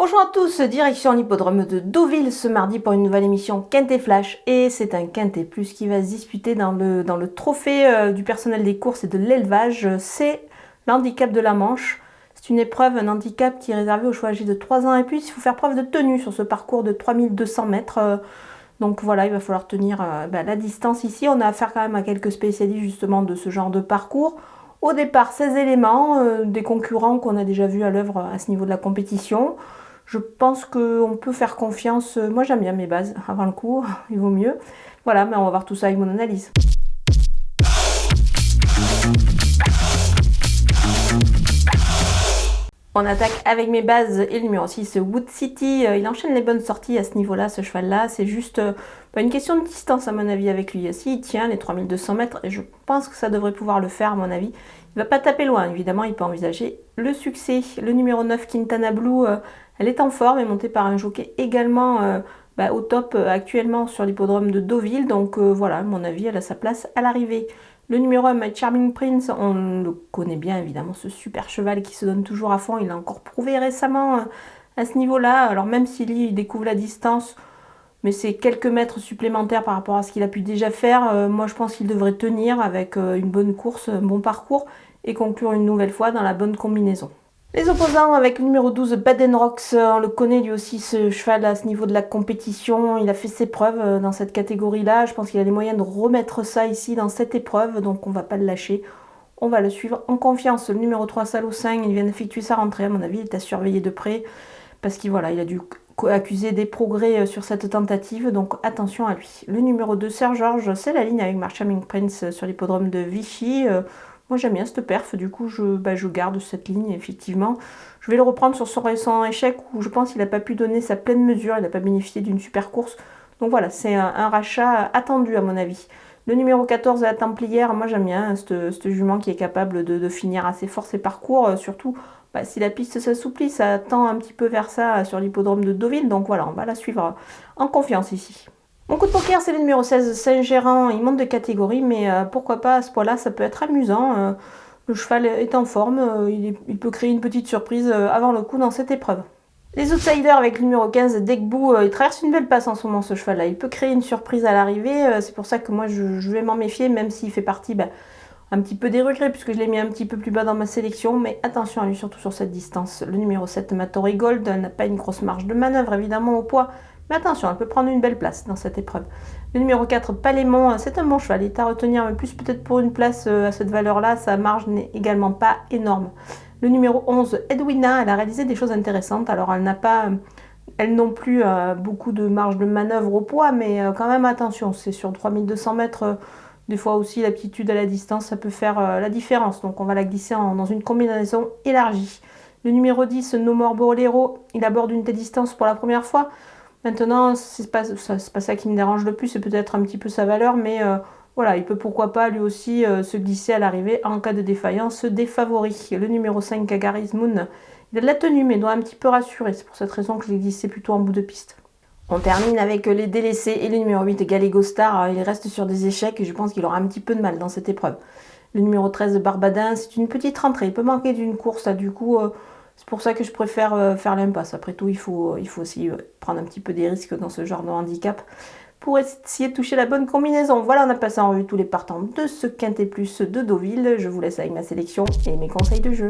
Bonjour à tous, direction l'hippodrome de Deauville ce mardi pour une nouvelle émission Quintet Flash. Et c'est un Quintet Plus qui va se disputer dans le trophée du personnel des courses et de l'élevage. C'est l'handicap de la Manche. C'est une épreuve, un handicap qui est réservé aux chevaux âgés de 3 ans et plus. Il faut faire preuve de tenue sur ce parcours de 3200 mètres. Donc voilà, il va falloir tenir la distance ici. On a affaire quand même à quelques spécialistes justement de ce genre de parcours. Au départ, 16 éléments, des concurrents qu'on a déjà vus à l'œuvre à ce niveau de la compétition. Je pense qu'on peut faire confiance. Moi, j'aime bien mes bases avant le coup, il vaut mieux. Voilà, mais on va voir tout ça avec mon analyse. On attaque avec mes bases et le numéro 6, Wood City. Il enchaîne les bonnes sorties à ce niveau-là, ce cheval-là. C'est juste une question de distance à mon avis avec lui. S'il tient les 3200 mètres, et je pense que ça devrait pouvoir le faire à mon avis. Il ne va pas taper loin, évidemment, il peut envisager le succès. Le numéro 9, Quintana Blue, elle est en forme, est montée par un jockey également au top actuellement sur l'hippodrome de Deauville. Donc voilà, à mon avis, elle a sa place à l'arrivée. Le numéro 1, My Charming Prince, on le connaît bien évidemment, ce super cheval qui se donne toujours à fond. Il a encore prouvé récemment à ce niveau-là. Alors même s'il découvre la distance, mais c'est quelques mètres supplémentaires par rapport à ce qu'il a pu déjà faire. Moi je pense qu'il devrait tenir avec une bonne course, un bon parcours et conclure une nouvelle fois dans la bonne combinaison. Les opposants avec le numéro 12, Baden Rocks, on le connaît lui aussi ce cheval à ce niveau de la compétition, il a fait ses preuves dans cette catégorie-là, je pense qu'il a les moyens de remettre ça ici dans cette épreuve, donc on va pas le lâcher, on va le suivre en confiance. Le numéro 3, Salossin, il vient d'effectuer sa rentrée, à mon avis il est à surveiller de près, parce qu'il a dû accuser des progrès sur cette tentative, donc attention à lui. Le numéro 2, Sir George, c'est la ligne avec Marching Prince sur l'hippodrome de Vichy. Moi j'aime bien cette perf, du coup je garde cette ligne effectivement. Je vais le reprendre sur son récent échec où je pense qu'il n'a pas pu donner sa pleine mesure, il n'a pas bénéficié d'une super course. Donc voilà, c'est un rachat attendu à mon avis. Le numéro 14, la Templière, moi j'aime bien cette jument qui est capable de finir assez fort ses parcours, surtout si la piste s'assouplit, ça tend un petit peu vers ça sur l'hippodrome de Deauville. Donc voilà, on va la suivre en confiance ici. Mon coup de poker, c'est le numéro 16, Saint-Gérand. Il monte de catégorie, mais pourquoi pas à ce point-là, ça peut être amusant. Le cheval est en forme, il peut créer une petite surprise avant le coup dans cette épreuve. Les outsiders avec le numéro 15, Degbou, il traverse une belle passe en ce moment ce cheval-là. Il peut créer une surprise à l'arrivée, c'est pour ça que moi je vais m'en méfier, même s'il fait partie un petit peu des regrets, puisque je l'ai mis un petit peu plus bas dans ma sélection, mais attention à lui, surtout sur cette distance. Le numéro 7, Matori Gold, n'a pas une grosse marge de manœuvre, évidemment, au poids, mais attention, elle peut prendre une belle place dans cette épreuve. Le numéro 4, Palémon, c'est un bon cheval. Il est à retenir, mais plus peut-être pour une place à cette valeur-là. Sa marge n'est également pas énorme. Le numéro 11, Edwina, elle a réalisé des choses intéressantes. Alors, elle n'a pas, elle non plus, beaucoup de marge de manœuvre au poids, mais quand même, attention, c'est sur 3200 mètres. Des fois aussi, l'aptitude à la distance, ça peut faire la différence. Donc, on va la glisser dans une combinaison élargie. Le numéro 10, No More Bolero, il aborde une telle distance pour la première fois. Maintenant, c'est pas ça qui me dérange le plus, c'est peut-être un petit peu sa valeur, mais voilà, il peut pourquoi pas lui aussi se glisser à l'arrivée en cas de défaillance des favoris. Le numéro 5, Agaris Moon, il a de la tenue, mais doit un petit peu rassurer. C'est pour cette raison que je l'ai glissé plutôt en bout de piste. On termine avec les délaissés et le numéro 8, Gallego Star. Il reste sur des échecs et je pense qu'il aura un petit peu de mal dans cette épreuve. Le numéro 13, Barbadin, c'est une petite rentrée. Il peut manquer d'une course, du coup... c'est pour ça que je préfère faire l'impasse. Après tout, il faut aussi prendre un petit peu des risques dans ce genre de handicap pour essayer de toucher la bonne combinaison. Voilà, on a passé en revue tous les partants de ce Quintet Plus de Deauville. Je vous laisse avec ma sélection et mes conseils de jeu.